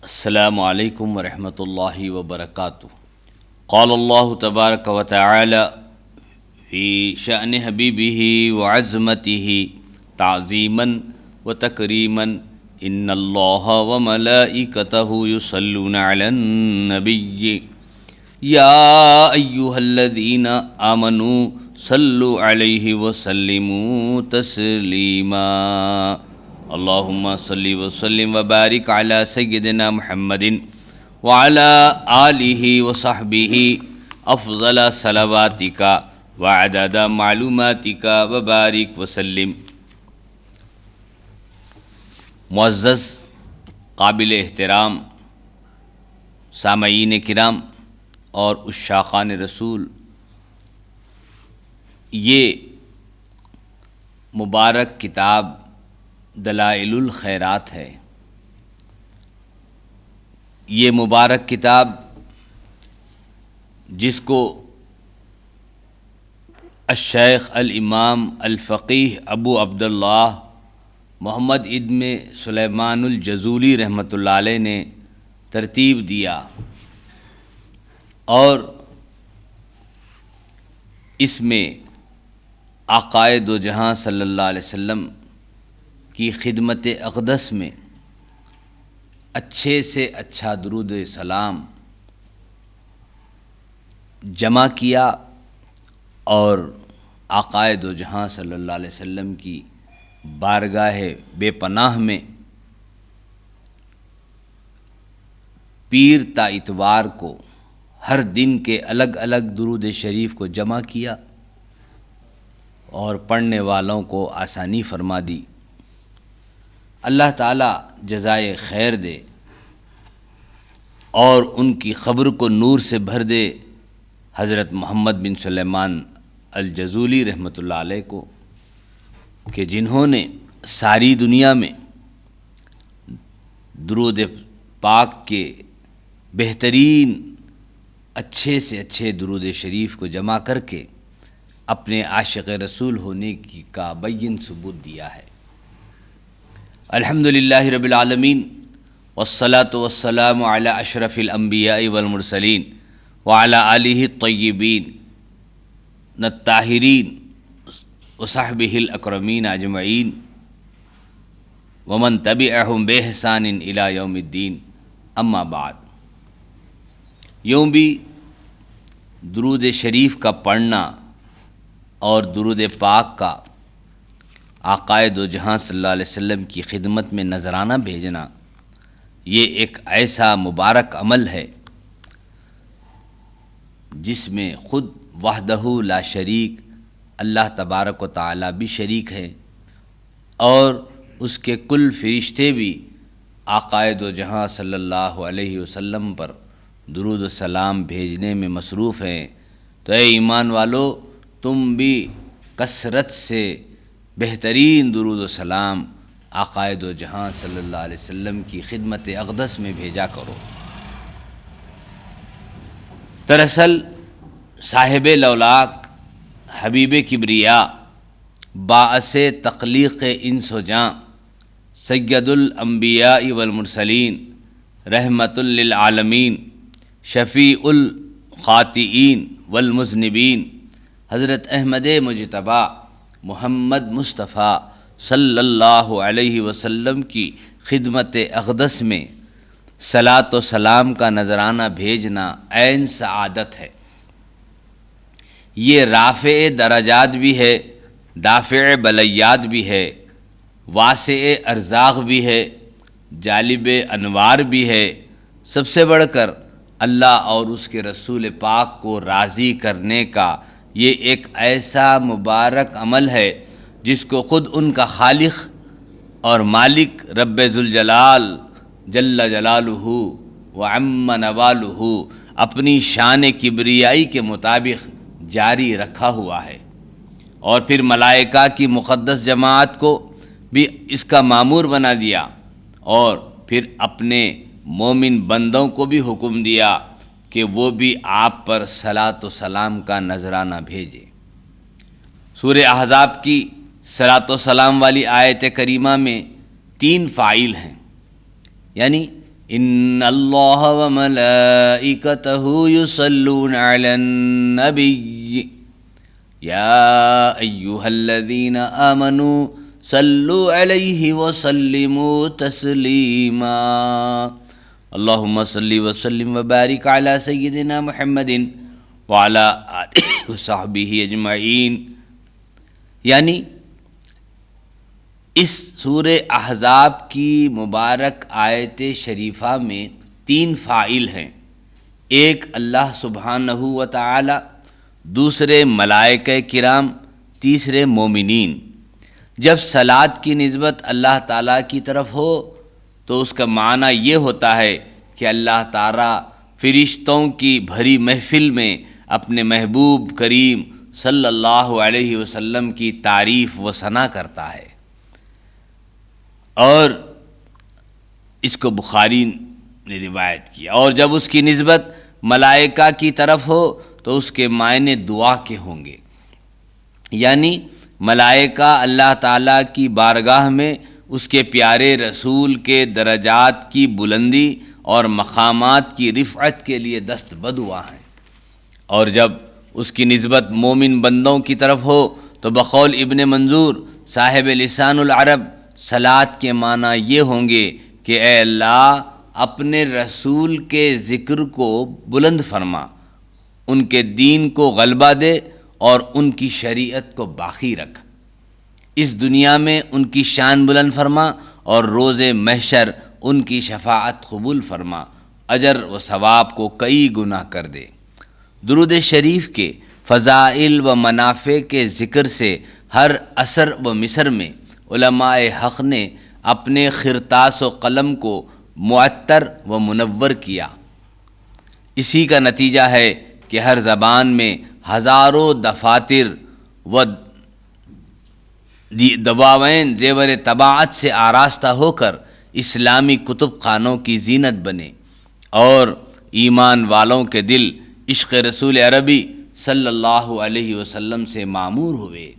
السلام علیکم ورحمۃ اللہ وبرکاتہ۔ قال اللہ تبارک و تعالی فی شأن حبیبہ وعظمتہ تعظیما وتکریما ان اللہ وملائکتہ یصلون علی النبی یا ایہا الذین آمنوا صلوا علیہ وسلموا تسلیما۔ اللہم صلی وسلم وبارک علی سیدنا محمد وعلی آلہ وصحبہ افضل صلواتک وعدد معلوماتک وبارک وسلم۔ معزز قابل احترام سامعین کرام اور عشاقان رسول، یہ مبارک کتاب دلائل الخیرات ہے۔ یہ مبارک کتاب جس کو الشیخ الامام الفقیہ ابو عبداللہ محمد ابن سلیمان الجزولی رحمۃ اللہ علیہ نے ترتیب دیا، اور اس میں آقائے دو جہاں صلی اللہ علیہ وسلم کی خدمت اقدس میں اچھے سے اچھا درود سلام جمع کیا، اور آقائے دو جہاں صلی اللہ علیہ وسلم کی بارگاہ بے پناہ میں پیر تا اتوار کو ہر دن کے الگ الگ درود شریف کو جمع کیا اور پڑھنے والوں کو آسانی فرما دی۔ اللہ تعالیٰ جزائے خیر دے اور ان کی خبر کو نور سے بھر دے حضرت محمد بن سلیمان الجزولی رحمۃ اللہ علیہ کو، کہ جنہوں نے ساری دنیا میں درود پاک کے بہترین اچھے سے اچھے درود شریف کو جمع کر کے اپنے عاشق رسول ہونے کا بین ثبوت دیا ہے۔ الحمدللہ رب العالمین والصلاة والسلام علی اشرف الانبیاء والمرسلین وعلی آلہ الطیبین الطاہرین وصحبہ الاکرمین اجمعین ومن تبعہم بإحسان الی یوم الدین، اما بعد۔ یوں بھی درود شریف کا پڑھنا اور درود پاک کا آقائے دو جہاں صلی اللہ علیہ وسلم کی خدمت میں نذرانہ بھیجنا، یہ ایک ایسا مبارک عمل ہے جس میں خود وحدہ لا شریک اللہ تبارک و تعالی بھی شریک ہے، اور اس کے کل فرشتے بھی آقائے دو جہاں صلی اللہ علیہ وسلم پر درود و سلام بھیجنے میں مصروف ہیں۔ تو اے ایمان والو، تم بھی کثرت سے بہترین درود و سلام آقائے دو جہاں صلی اللہ علیہ وسلم کی خدمت اقدس میں بھیجا کرو۔ دراصل صاحب لولاک حبیب کبریا باعث تخلیق انس و جاں سید الانبیاء والمرسلین رحمت للعالمین شفیع الخاطئین والمذنبین حضرت احمد مجتبی محمد مصطفیٰ صلی اللہ علیہ وسلم کی خدمت اقدس میں صلاۃ و سلام کا نذرانہ بھیجنا عین سعادت ہے۔ یہ رافع درجات بھی ہے، دافع بلیات بھی ہے، واسع ارزاق بھی ہے، جالب انوار بھی ہے۔ سب سے بڑھ کر اللہ اور اس کے رسول پاک کو راضی کرنے کا یہ ایک ایسا مبارک عمل ہے جس کو خود ان کا خالق اور مالک رب ذوالجلال جل جلالہ وعم نوالہ اپنی شان کبریائی کے مطابق جاری رکھا ہوا ہے، اور پھر ملائکہ کی مقدس جماعت کو بھی اس کا مامور بنا دیا، اور پھر اپنے مومن بندوں کو بھی حکم دیا کہ وہ بھی آپ پر صلاۃ و سلام کا نذرانہ بھیجے۔ سورہ احزاب کی صلاۃ و سلام والی آیت کریمہ میں 3 فاعل ہیں، یعنی ان اللہ وملائکتہ یصلون علی النبی یا ایہا الذین آمنوا صلوا علیہ وسلموا تسلیما اللہم صلی وسلم وبارک علی سیدنا محمد وعلی آلہ وصحبہ اجمعین. یعنی اس سورہ احزاب کی مبارک آیت شریفہ میں 3 فاعل ہیں. ایک اللہ سبحانہ و تعالی، دوسرے ملائکہ کرام، تیسرے مومنین. جب صلات کی نسبت اللہ تعالیٰ کی طرف ہو تو اس کا معنی یہ ہوتا ہے کہ اللہ تعالیٰ فرشتوں کی بھری محفل میں اپنے محبوب کریم صلی اللہ علیہ وسلم کی تعریف و ثنا کرتا ہے. اور اس کو بخاری نے روایت کیا. اور جب اس کی نسبت ملائکہ کی طرف ہو تو اس کے معنی دعا کے ہوں گے. یعنی ملائکہ اللہ تعالیٰ کی بارگاہ میں اس کے پیارے رسول کے درجات کی بلندی اور مقامات کی رفعت کے لیے دست بدعا ہیں. اور جب اس کی نسبت مومن بندوں کی طرف ہو تو بقول ابن منظور صاحب لسان العرب صلات کے معنی یہ ہوں گے کہ اے اللہ اپنے رسول کے ذکر کو بلند فرما، ان کے دین کو غلبہ دے اور ان کی شریعت کو باقی رکھ. اس دنیا میں ان کی شان بلند فرما اور روز محشر ان کی شفاعت قبول فرما، اجر و ثواب کو کئی گنا کر دے. درود شریف کے فضائل و منافع کے ذکر سے ہر عصر و مصر میں علماء حق نے اپنے خرطاس و قلم کو معطر و منور کیا. اسی کا نتیجہ ہے کہ ہر زبان میں ہزاروں دفاتر و دواوین زیور طباعت سے آراستہ ہو کر اسلامی کتب خانوں کی زینت بنے اور ایمان والوں کے دل عشق رسول عربی صلی اللہ علیہ وسلم سے معمور ہوئے.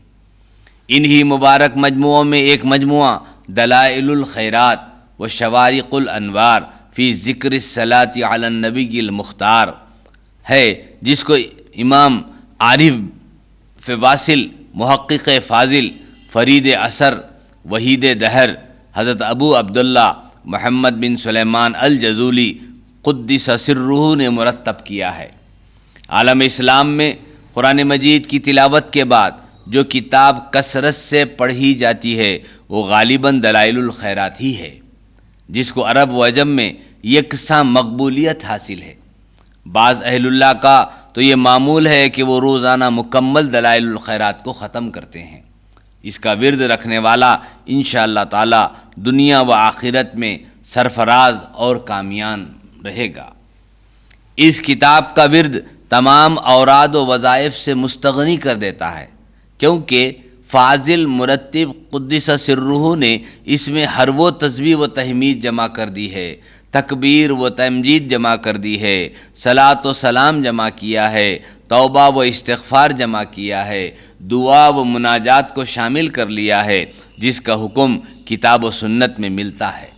انہی مبارک مجموعوں میں ایک مجموعہ دلائل الخیرات و شوارق الانوار فی ذکر الصلاۃ علی النبی المختار ہے، جس کو امام عارف واصل، محقق فاضل، فرید اثر، وحید دہر حضرت ابو عبداللہ محمد بن سلیمان الجزولی قدس سرہ نے مرتب کیا ہے. عالم اسلام میں قرآن مجید کی تلاوت کے بعد جو کتاب کثرت سے پڑھی جاتی ہے وہ غالباً دلائل الخیرات ہی ہے، جس کو عرب و عجم میں یکساں مقبولیت حاصل ہے. بعض اہل اللہ کا تو یہ معمول ہے کہ وہ روزانہ مکمل دلائل الخیرات کو ختم کرتے ہیں. اس کا ورد رکھنے والا انشاءاللہ تعالی دنیا و آخرت میں سرفراز اور کامیاب رہے گا. اس کتاب کا ورد تمام اوراد و وظائف سے مستغنی کر دیتا ہے، کیونکہ فاضل مرتب قدس سرہ نے اس میں ہر وہ تسبیح و تحمید جمع کر دی ہے، تکبیر و تمجید جمع کر دی ہے، صلاۃ و سلام جمع کیا ہے، توبہ و استغفار جمع کیا ہے، دعا و مناجات کو شامل کر لیا ہے، جس کا حکم کتاب و سنت میں ملتا ہے.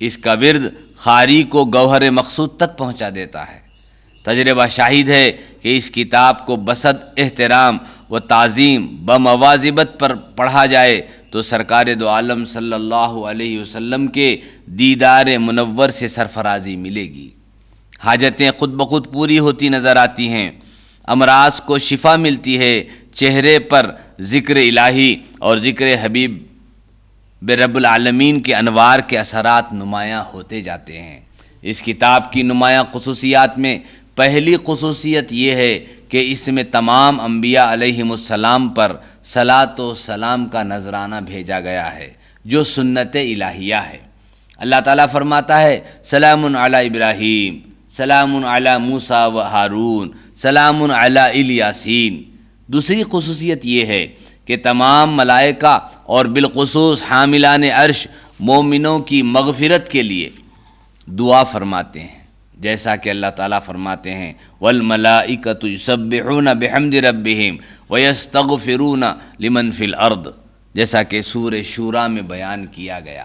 اس کا ورد قاری کو گوہر مقصود تک پہنچا دیتا ہے. تجربہ شاہد ہے کہ اس کتاب کو بصد احترام و تعظیم بمواظبت پر پڑھا جائے تو سرکار دو عالم صلی اللہ علیہ وسلم کے دیدار منور سے سرفرازی ملے گی. حاجتیں خود بخود پوری ہوتی نظر آتی ہیں، امراض کو شفا ملتی ہے، چہرے پر ذکر الہی اور ذکر حبیب رب العالمین کے انوار کے اثرات نمایاں ہوتے جاتے ہیں. اس کتاب کی نمایاں خصوصیات میں پہلی خصوصیت یہ ہے کہ اس میں تمام انبیاء علیہم السلام پر صلاۃ و سلام کا نذرانہ بھیجا گیا ہے، جو سنت الہیہ ہے. اللہ تعالیٰ فرماتا ہے سلام علی ابراہیم، سلام علی موسیٰ و ہارون، سلام علی الیاسین. دوسری خصوصیت یہ ہے کہ تمام ملائکہ اور بالخصوص حاملان عرش مومنوں کی مغفرت کے لیے دعا فرماتے ہیں، جیسا کہ اللہ تعالیٰ فرماتے ہیں والملائکۃ یسبحون بحمد ربہم ویستغفرون لمن فی الارض، جیسا کہ سورہ شورى میں بیان کیا گیا.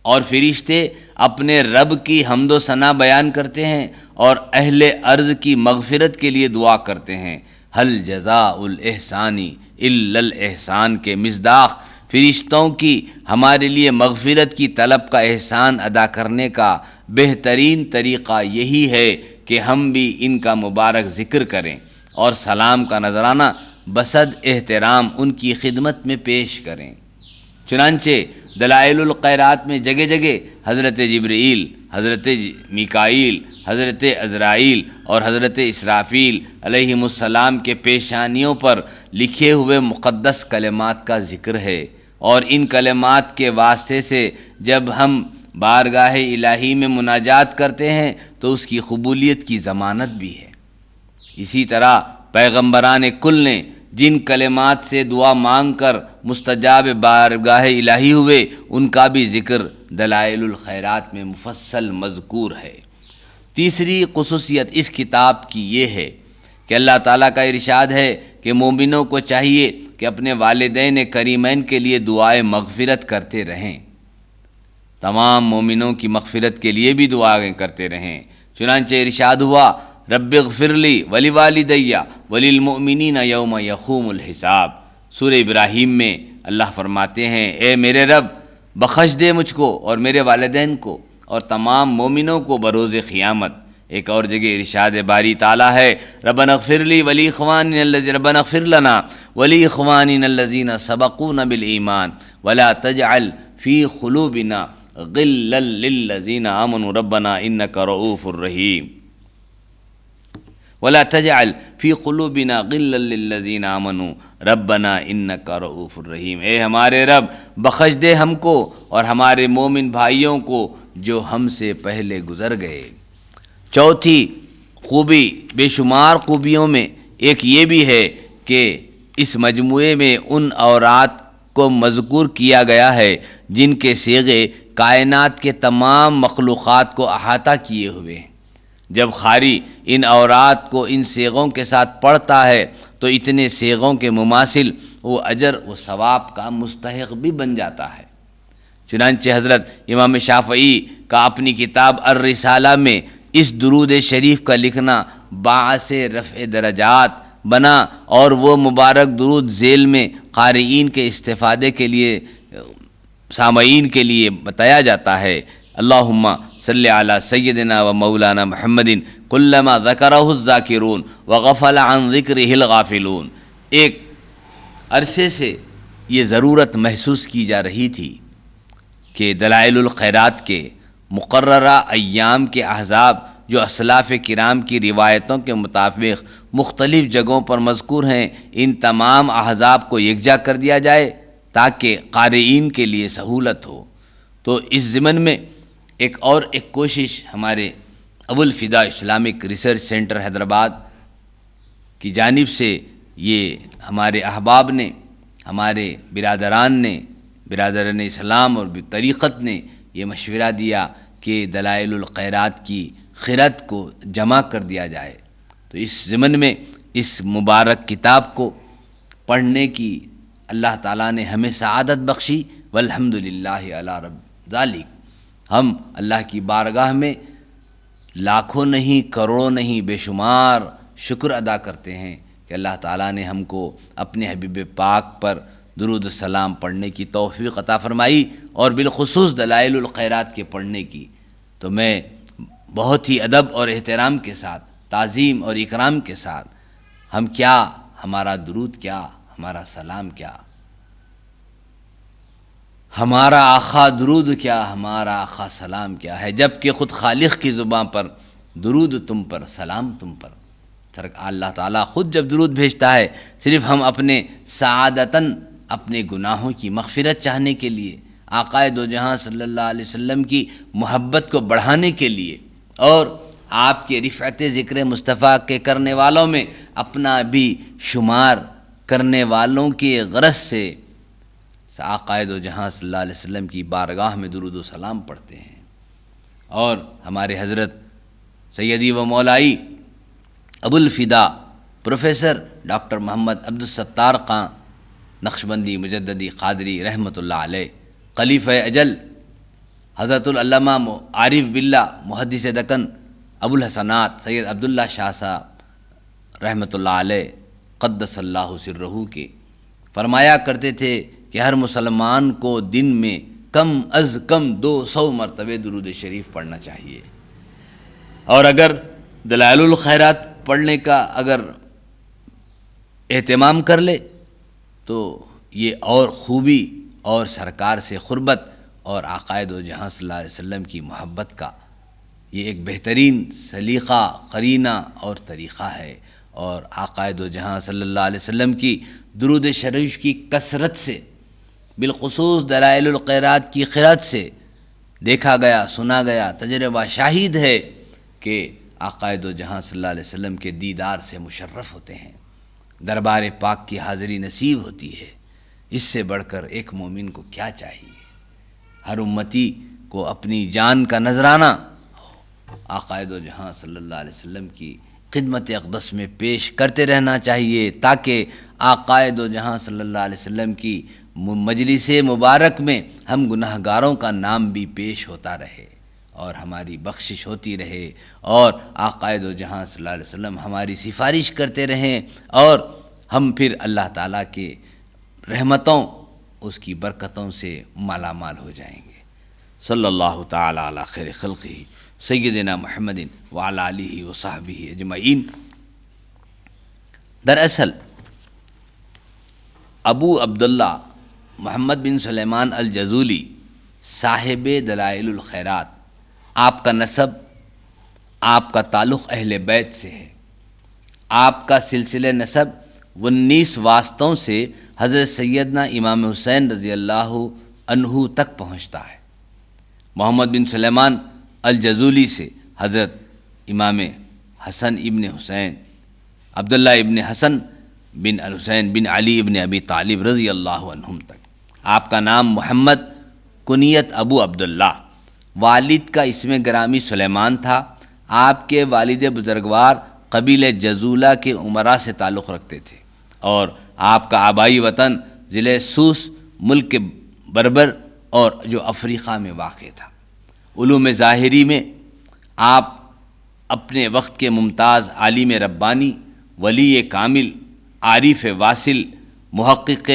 اور فرشتے اپنے رب کی حمد و ثنا بیان کرتے ہیں اور اہل ارض کی مغفرت کے لیے دعا کرتے ہیں۔ حل جزاء الاحسان الا الاحسان کے مصداق فرشتوں کی ہمارے لیے مغفرت کی طلب کا احسان ادا کرنے کا بہترین طریقہ یہی ہے کہ ہم بھی ان کا مبارک ذکر کریں اور سلام کا نذرانہ بصد احترام ان کی خدمت میں پیش کریں۔ چنانچہ دلائل الخیرات میں جگہ جگہ حضرت جبرائیل، حضرت میکائیل، حضرت عزرائیل اور حضرت اسرافیل علیہم السلام کے پیشانیوں پر لکھے ہوئے مقدس کلمات کا ذکر ہے، اور ان کلمات کے واسطے سے جب ہم بارگاہ الہی میں مناجات کرتے ہیں تو اس کی قبولیت کی ضمانت بھی ہے۔ اسی طرح پیغمبران کل نے جن کلمات سے دعا مانگ کر مستجاب بارگاہ الہی ہوئے، ان کا بھی ذکر دلائل الخیرات میں مفصل مذکور ہے۔ تیسری خصوصیت اس کتاب کی یہ ہے کہ اللہ تعالیٰ کا ارشاد ہے کہ مومنوں کو چاہیے کہ اپنے والدین کریمین کے لیے دعائے مغفرت کرتے رہیں، تمام مومنوں کی مغفرت کے لیے بھی دعائیں کرتے رہیں۔ چنانچہ ارشاد ہوا رب اغفر لی ولوالدی وللمؤمنین یوم یقوم الحساب۔ سورہ ابراہیم میں اللہ فرماتے ہیں اے میرے رب بخش دے مجھ کو اور میرے والدین کو اور تمام مومنوں کو بروز قیامت۔ ایک اور جگہ ارشاد باری تعالیٰ ہے ربنا اغفر لی ربنا اغفر لنا ولاخواننا الذین سبقونا بالایمان ولا تجعل فی قلوبنا غلا للذین آمنوا ربنا انک رؤوف رحیم ولا تجعل فی قلوبنا غلا للذین آمنوا ربنا انک رؤوف الرحیم۔ اے ہمارے رب بخش دے ہم کو اور ہمارے مومن بھائیوں کو جو ہم سے پہلے گزر گئے۔ چوتھی خوبی بے شمار خوبیوں میں ایک یہ بھی ہے کہ اس مجموعے میں ان اورات کو مذکور کیا گیا ہے جن کے صیغے کائنات کے تمام مخلوقات کو احاطہ کیے ہوئے ہیں۔ جب قاری ان اورات کو ان صیغوں کے ساتھ پڑھتا ہے تو اتنے صیغوں کے مماثل وہ اجر و ثواب کا مستحق بھی بن جاتا ہے۔ چنانچہ حضرت امام شافعی کا اپنی کتاب الرسالہ میں اس درود شریف کا لکھنا باعث رفع درجات بنا، اور وہ مبارک درود ذیل میں قارئین کے استفادے کے لیے سامعین کے لیے بتایا جاتا ہے۔ اللہم صلی علی سیدنا و مولانا محمد کلما ذکرہ الذاکرون وغفل عن ذکرہ الغافلون۔ ایک عرصے سے یہ ضرورت محسوس کی جا رہی تھی کہ دلائل الخیرات کے مقررہ ایام کے احزاب جو اسلاف کرام کی روایتوں کے مطابق مختلف جگہوں پر مذکور ہیں، ان تمام احزاب کو یکجا کر دیا جائے تاکہ قارئین کے لیے سہولت ہو۔ تو اس ضمن میں ایک کوشش ہمارے ابو الفدا اسلامک ریسرچ سینٹر حیدرآباد کی جانب سے یہ ہمارے احباب نے، ہمارے برادران اسلام اور طریقت نے یہ مشورہ دیا کہ دلائل الخیرات کی خیرات کو جمع کر دیا جائے۔ تو اس ضمن میں اس مبارک کتاب کو پڑھنے کی اللہ تعالیٰ نے ہمیں سعادت بخشی، والحمدللہ علی رب ذالک۔ ہم اللہ کی بارگاہ میں لاکھوں نہیں، کروڑوں نہیں، بے شمار شکر ادا کرتے ہیں کہ اللہ تعالیٰ نے ہم کو اپنے حبیب پاک پر درود السلام پڑھنے کی توفیق عطا فرمائی، اور بالخصوص دلائل الخیرات کے پڑھنے کی۔ تو میں بہت ہی ادب اور احترام کے ساتھ، تعظیم اور اکرام کے ساتھ، ہم کیا، ہمارا درود کیا، ہمارا سلام کیا، ہمارا آقا درود کیا، ہمارا آقا سلام کیا ہے، جب کہ خود خالق کی زبان پر درود تم پر، سلام تم پر۔ اللہ تعالیٰ خود جب درود بھیجتا ہے صرف ہم اپنے سعادتاً اپنے گناہوں کی مغفرت چاہنے کے لیے، آقا دو جہاں صلی اللہ علیہ وسلم کی محبت کو بڑھانے کے لیے، اور آپ کے رفعت ذکر مصطفیٰ کے کرنے والوں میں اپنا بھی شمار کرنے والوں کی غرض سے آقا دو جہاں صلی اللہ علیہ وسلم کی بارگاہ میں درود و سلام پڑھتے ہیں۔ اور ہمارے حضرت سیدی و مولائی ابو الفدا پروفیسر ڈاکٹر محمد عبدالستار خان نقشبندی مجددی قادری رحمۃ اللہ علیہ، خلیفہ اجل حضرت العلامہ عارف باللہ محدث دکن ابو الحسنات سید عبداللہ شاہ صاحب رحمۃ اللہ علیہ قدس اللہ سرہ کے فرمایا کرتے تھے کہ ہر مسلمان کو دن میں کم از کم 200 مرتبہ درود شریف پڑھنا چاہیے، اور اگر دلائل الخیرات پڑھنے کا اگر اہتمام کر لے تو یہ اور خوبی اور سرکار سے قربت اور آقائے دو جہاں صلی اللہ علیہ وسلم کی محبت کا یہ ایک بہترین سلیقہ، قرینہ اور طریقہ ہے۔ اور آقائے دو جہاں صلی اللہ علیہ وسلم کی درود شریف کی کثرت سے، بالخصوص دلائل الخیرات کی قرأت سے دیکھا گیا، سنا گیا، تجربہ شاہد ہے کہ آقائے دو جہاں صلی اللہ علیہ وسلم کے دیدار سے مشرف ہوتے ہیں، دربار پاک کی حاضری نصیب ہوتی ہے۔ اس سے بڑھ کر ایک مومن کو کیا چاہیے؟ ہر امتی کو اپنی جان کا نذرانہ آقائے دو جہاں صلی اللہ علیہ وسلم کی خدمت اقدس میں پیش کرتے رہنا چاہیے، تاکہ آقائے دو جہاں صلی اللہ علیہ وسلم کی مجلس مبارک میں ہم گناہ گاروں کا نام بھی پیش ہوتا رہے اور ہماری بخشش ہوتی رہے، اور آقائے دو جہاں صلی اللہ علیہ وسلم ہماری سفارش کرتے رہیں، اور ہم پھر اللہ تعالیٰ کے رحمتوں، اس کی برکتوں سے مالا مال ہو جائیں گے۔ صلی اللہ تعالیٰ علی خیر خلقہ سیدنا محمد وعلی آلہ وصحبہ اجمعین۔ دراصل ابو عبداللہ محمد بن سلیمان الجزولی صاحب دلائل الخیرات، آپ کا نسب، آپ کا تعلق اہل بیت سے ہے۔ آپ کا سلسلہ نسب 19 واسطوں سے حضرت سیدنا امام حسین رضی اللہ عنہ تک پہنچتا ہے۔ محمد بن سلیمان الجزولی سے حضرت امام حسن ابن حسین، عبداللہ ابن حسن بن الحسین بن علی ابن ابی طالب رضی اللہ عنہم تک۔ آپ کا نام محمد، کنیت ابو عبداللہ، والد کا اسم گرامی سلیمان تھا۔ آپ کے والد بزرگوار قبیلہ جزولہ کے امراء سے تعلق رکھتے تھے، اور آپ کا آبائی وطن ضلع سوس ملک بربر اور جو افریقہ میں واقع تھا۔ علوم ظاہری میں آپ اپنے وقت کے ممتاز عالم ربانی، ولی کامل، عارف واصل، محقق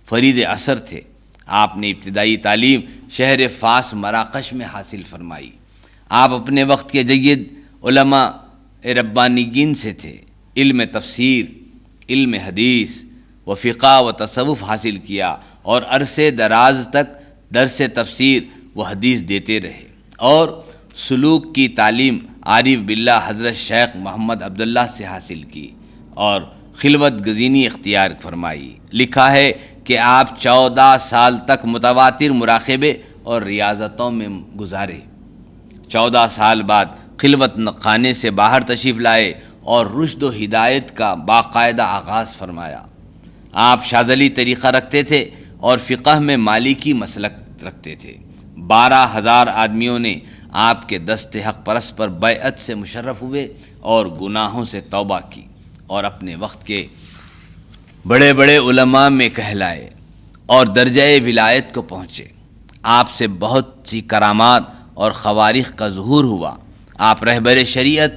فرید عصر تھے۔ آپ نے ابتدائی تعلیم شہر فاس مراکش میں حاصل فرمائی۔ آپ اپنے وقت کے جید علماء ربانیین سے تھے۔ علم تفسیر، علم حدیث و فقہ و تصوف حاصل کیا، اور عرصے دراز تک درس تفسیر و حدیث دیتے رہے، اور سلوک کی تعلیم عارف باللہ حضرت شیخ محمد عبداللہ سے حاصل کی، اور خلوت گزینی اختیار فرمائی۔ لکھا ہے کہ آپ 14 سال تک متواتر مراقبے اور ریاضتوں میں گزارے۔ 14 سال بعد خلوت خانے سے باہر تشریف لائے اور رشد و ہدایت کا باقاعدہ آغاز فرمایا۔ آپ شاذلی طریقہ رکھتے تھے اور فقہ میں مالکی مسلک رکھتے تھے۔ 12,000 آدمیوں نے آپ کے دست حق پرست پر بیعت سے مشرف ہوئے اور گناہوں سے توبہ کی، اور اپنے وقت کے بڑے بڑے علماء میں کہلائے اور درجہ ولایت کو پہنچے۔ آپ سے بہت سی کرامات اور خوارق کا ظہور ہوا۔ آپ رہبر شریعت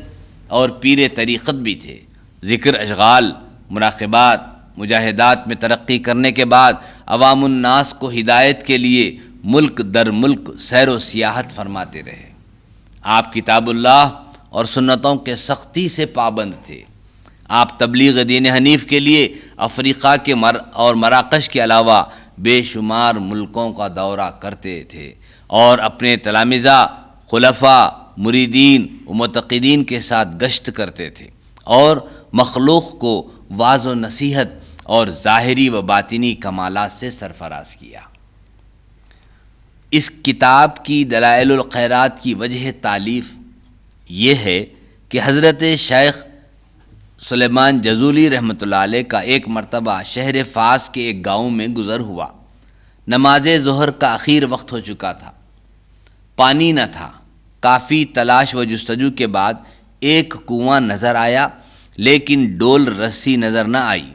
اور پیر طریقت بھی تھے۔ ذکر اشغال، مراقبات، مجاہدات میں ترقی کرنے کے بعد عوام الناس کو ہدایت کے لیے ملک در ملک سیر و سیاحت فرماتے رہے۔ آپ کتاب اللہ اور سنتوں کے سختی سے پابند تھے۔ آپ تبلیغ دین حنیف کے لیے افریقہ کے اور مراکش کے علاوہ بے شمار ملکوں کا دورہ کرتے تھے، اور اپنے تلامذہ، خلفاء، مریدین و معتقدین کے ساتھ گشت کرتے تھے، اور مخلوق کو واعظ و نصیحت اور ظاہری و باطنی کمالات سے سرفراز کیا۔ اس کتاب کی دلائل الخیرات کی وجہ تالیف یہ ہے کہ حضرت شیخ سلیمان جزولی رحمۃ اللہ علیہ کا ایک مرتبہ شہر فاس کے ایک گاؤں میں گزر ہوا۔ نماز ظہر کا اخیر وقت ہو چکا تھا، پانی نہ تھا۔ کافی تلاش و جستجو کے بعد ایک کنواں نظر آیا، لیکن ڈول رسی نظر نہ آئی۔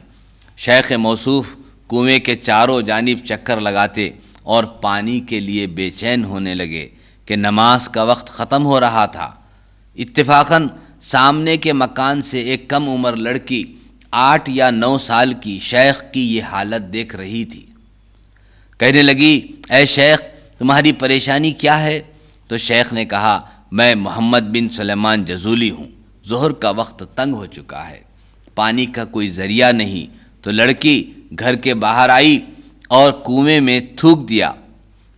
شیخ موصوف کنویں کے چاروں جانب چکر لگاتے اور پانی کے لیے بے چین ہونے لگے کہ نماز کا وقت ختم ہو رہا تھا۔ اتفاقاً سامنے کے مکان سے ایک کم عمر لڑکی 8 یا 9 سال کی شیخ کی یہ حالت دیکھ رہی تھی۔ کہنے لگی، اے شیخ تمہاری پریشانی کیا ہے؟ تو شیخ نے کہا، میں محمد بن سلیمان جزولی ہوں، ظہر کا وقت تنگ ہو چکا ہے، پانی کا کوئی ذریعہ نہیں۔ تو لڑکی گھر کے باہر آئی اور کنویں میں تھوک دیا،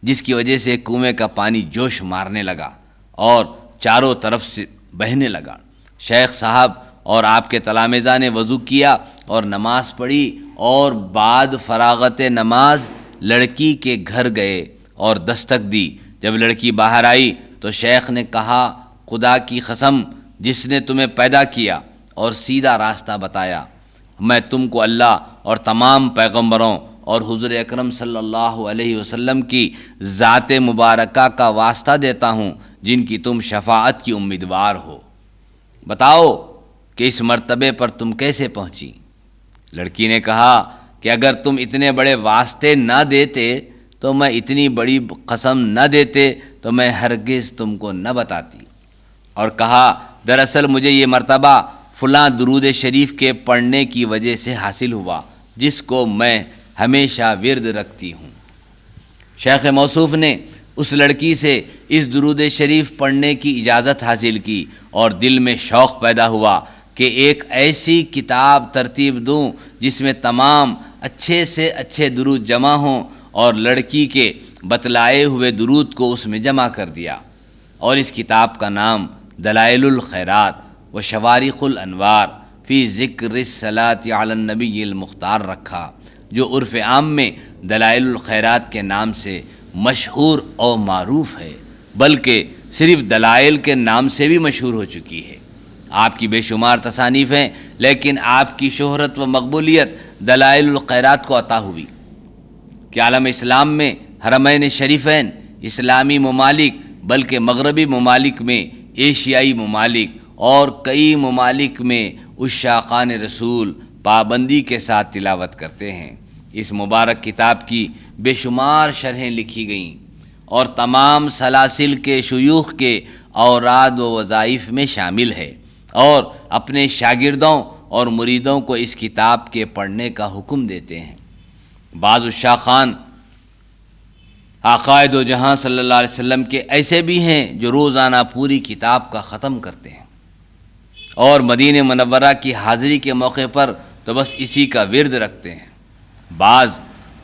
جس کی وجہ سے کنویں کا پانی جوش مارنے لگا اور چاروں طرف سے بہنے لگا۔ شیخ صاحب اور آپ کے تلامذہ نے وضو کیا اور نماز پڑھی، اور بعد فراغت نماز لڑکی کے گھر گئے اور دستک دی۔ جب لڑکی باہر آئی تو شیخ نے کہا، خدا کی قسم جس نے تمہیں پیدا کیا اور سیدھا راستہ بتایا، میں تم کو اللہ اور تمام پیغمبروں اور حضور اکرم صلی اللہ علیہ وسلم کی ذات مبارکہ کا واسطہ دیتا ہوں جن کی تم شفاعت کی امیدوار ہو، بتاؤ کہ اس مرتبے پر تم کیسے پہنچی؟ لڑکی نے کہا کہ اگر تم اتنے بڑے واسطے نہ دیتے تو میں اتنی بڑی قسم نہ دیتے تو میں ہرگز تم کو نہ بتاتی، اور کہا دراصل مجھے یہ مرتبہ فلاں درود شریف کے پڑھنے کی وجہ سے حاصل ہوا جس کو میں ہمیشہ ورد رکھتی ہوں۔ شیخ موصوف نے اس لڑکی سے اس درود شریف پڑھنے کی اجازت حاصل کی اور دل میں شوق پیدا ہوا کہ ایک ایسی کتاب ترتیب دوں جس میں تمام اچھے سے اچھے درود جمع ہوں، اور لڑکی کے بتلائے ہوئے درود کو اس میں جمع کر دیا، اور اس کتاب کا نام دلائل الخیرات و شوارق الانوار فی ذکر الصلاۃ علی النبی المختار رکھا، جو عرف عام میں دلائل الخیرات کے نام سے مشہور اور معروف ہے، بلکہ صرف دلائل کے نام سے بھی مشہور ہو چکی ہے۔ آپ کی بے شمار تصانیف ہیں، لیکن آپ کی شہرت و مقبولیت دلائل الخیرات کو عطا ہوئی کہ عالم اسلام میں حرمین شریفین، اسلامی ممالک، بلکہ مغربی ممالک میں، ایشیائی ممالک اور کئی ممالک میں عشاقان رسول پابندی کے ساتھ تلاوت کرتے ہیں۔ اس مبارک کتاب کی بے شمار شرحیں لکھی گئیں اور تمام سلاسل کے شیوخ کے اوراد و وظائف میں شامل ہے، اور اپنے شاگردوں اور مریدوں کو اس کتاب کے پڑھنے کا حکم دیتے ہیں۔ بعض عشاقان آقائے دو جہاں صلی اللہ علیہ وسلم کے ایسے بھی ہیں جو روزانہ پوری کتاب کا ختم کرتے ہیں، اور مدینہ منورہ کی حاضری کے موقع پر تو بس اسی کا ورد رکھتے ہیں۔ بعض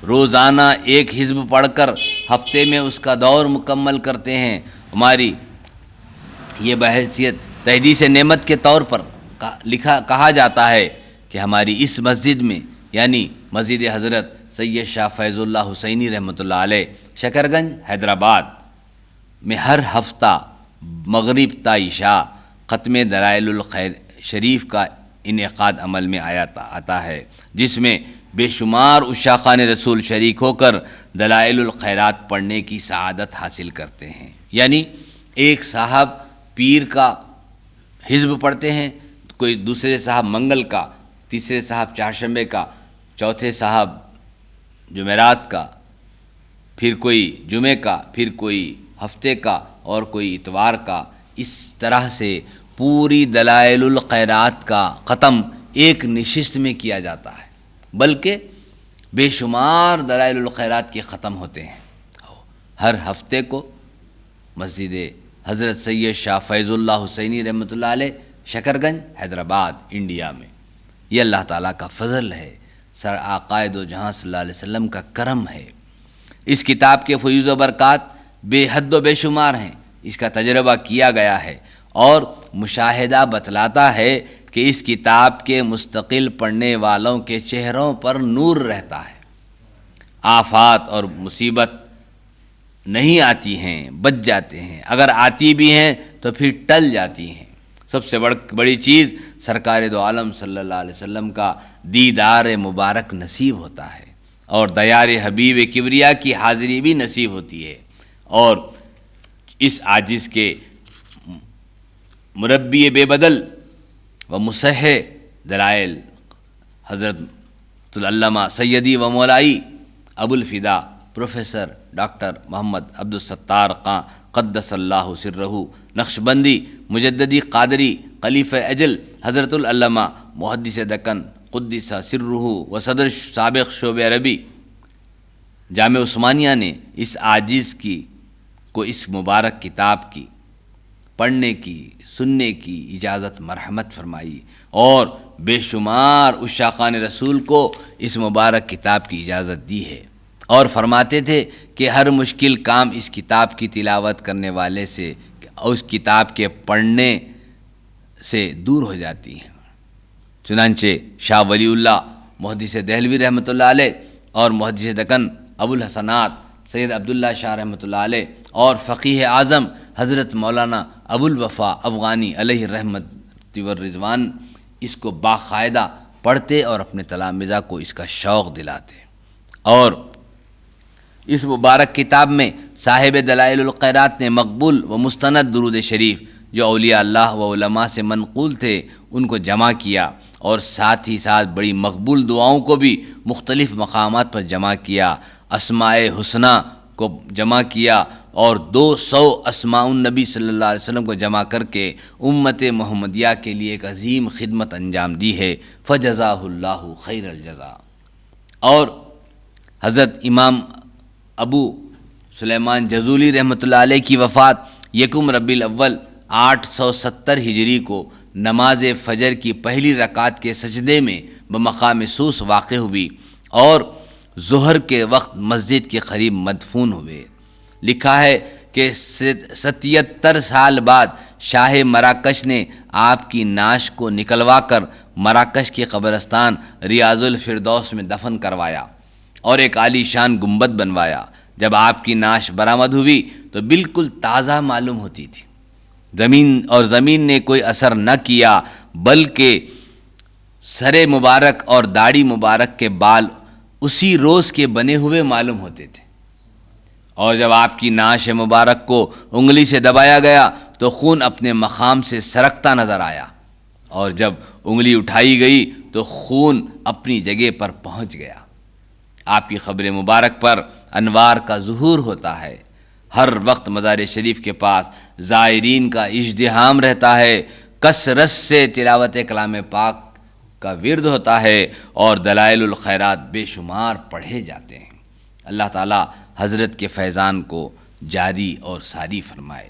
روزانہ ایک حزب پڑھ کر ہفتے میں اس کا دور مکمل کرتے ہیں۔ ہماری یہ بحیثیت تحدیث نعمت کے طور پر کہا جاتا ہے کہ ہماری اس مسجد میں، یعنی مسجد حضرت سید شاہ فیض اللہ حسینی رحمۃ اللہ علیہ شکرگنج حیدرآباد میں ہر ہفتہ مغرب تا عشاء ختم دلائل الخیر شریف کا انعقاد عمل میں آتا ہے، جس میں بے شمار عشاقان رسول شریک ہو کر دلائل الخیرات پڑھنے کی سعادت حاصل کرتے ہیں۔ یعنی ایک صاحب پیر کا حزب پڑھتے ہیں، کوئی دوسرے صاحب منگل کا، تیسرے صاحب چہارشنبے کا، چوتھے صاحب جمعرات کا، پھر کوئی جمعے کا، پھر کوئی ہفتے کا، اور کوئی اتوار کا۔ اس طرح سے پوری دلائل الخیرات کا ختم ایک نشست میں کیا جاتا ہے، بلکہ بے شمار دلائل الخیرات کے ختم ہوتے ہیں ہر ہفتے کو مسجد حضرت سید شاہ فیض اللہ حسینی رحمۃ اللہ علیہ شکرگنج حیدرآباد انڈیا میں۔ یہ اللہ تعالیٰ کا فضل ہے، سر آقائے دو جہاں صلی اللہ علیہ وسلم کا کرم ہے۔ اس کتاب کے فیوز و برکات بے حد و بے شمار ہیں، اس کا تجربہ کیا گیا ہے، اور مشاہدہ بتلاتا ہے کہ اس کتاب کے مستقل پڑھنے والوں کے چہروں پر نور رہتا ہے، آفات اور مصیبت نہیں آتی ہیں، بچ جاتے ہیں، اگر آتی بھی ہیں تو پھر ٹل جاتی ہیں۔ سب سے بڑی چیز سرکار دو عالم صلی اللہ علیہ وسلم کا دیدار مبارک نصیب ہوتا ہے، اور دیار حبیب کبریا کی حاضری بھی نصیب ہوتی ہے، اور اس عاجز کے مربی بے بدل و مصحح دلائل حضرت العلامہ سیدی و مولائی ابو الفدا پروفیسر ڈاکٹر محمد عبدالستار خان قدس اللہ سرہ، نقشبندی، مجددی قادری، خلیفہ اجل حضرت العلامہ محدث دکن قدس سرہ و صدر سابق شعبہ عربی جامع عثمانیہ نے اس عاجز کو اس مبارک کتاب کی پڑھنے کی سننے کی اجازت مرحمت فرمائی، اور بے شمار عشاقان رسول کو اس مبارک کتاب کی اجازت دی ہے، اور فرماتے تھے کہ ہر مشکل کام اس کتاب کی تلاوت کرنے والے سے اور اس کتاب کے پڑھنے سے دور ہو جاتی ہیں۔ چنانچہ شاہ ولی اللہ محدث دہلوی رحمۃ اللہ علیہ اور محدث دکن ابو الحسنات سید عبداللہ شاہ رحمۃ اللہ علیہ اور فقیہ اعظم حضرت مولانا ابو الوفا افغانی علیہ رحمت والرضوان اس کو باقاعدہ پڑھتے اور اپنے تلامذہ کو اس کا شوق دلاتے، اور اس مبارک کتاب میں صاحب دلائل الخیرات نے مقبول و مستند درود شریف جو اولیاء اللہ و علماء سے منقول تھے ان کو جمع کیا، اور ساتھ ہی ساتھ بڑی مقبول دعاؤں کو بھی مختلف مقامات پر جمع کیا، اسماء حسنہ کو جمع کیا، اور 200 اسماء النبی صلی اللہ علیہ وسلم کو جمع کر کے امت محمدیہ کے لیے ایک عظیم خدمت انجام دی ہے، فجزاہ اللہ خیر الجزا۔ اور حضرت امام ابو سلیمان جزولی رحمۃ اللہ علیہ کی وفات یکم ربیع الاول 870 ہجری کو نماز فجر کی پہلی رکعت کے سجدے میں بمقام سوس واقع ہوئی، اور ظہر کے وقت مسجد کے قریب مدفون ہوئے۔ لکھا ہے کہ 77 سال بعد شاہ مراکش نے آپ کی نعش کو نکلوا کر مراکش کے قبرستان ریاض الفردوس میں دفن کروایا اور ایک عالی شان گنبد بنوایا۔ جب آپ کی نعش برآمد ہوئی تو بالکل تازہ معلوم ہوتی تھی، زمین نے کوئی اثر نہ کیا، بلکہ سر مبارک اور داڑھی مبارک کے بال اسی روز کے بنے ہوئے معلوم ہوتے تھے، اور جب آپ کی نعش مبارک کو انگلی سے دبایا گیا تو خون اپنے مقام سے سرکتا نظر آیا، اور جب انگلی اٹھائی گئی تو خون اپنی جگہ پر پہنچ گیا۔ آپ کی قبر مبارک پر انوار کا ظہور ہوتا ہے، ہر وقت مزار شریف کے پاس زائرین کا ازدحام رہتا ہے، کثرت سے تلاوت کلام پاک کا ورد ہوتا ہے، اور دلائل الخیرات بے شمار پڑھے جاتے ہیں۔ اللہ تعالی حضرت کے فیضان کو جاری اور ساری فرمائے۔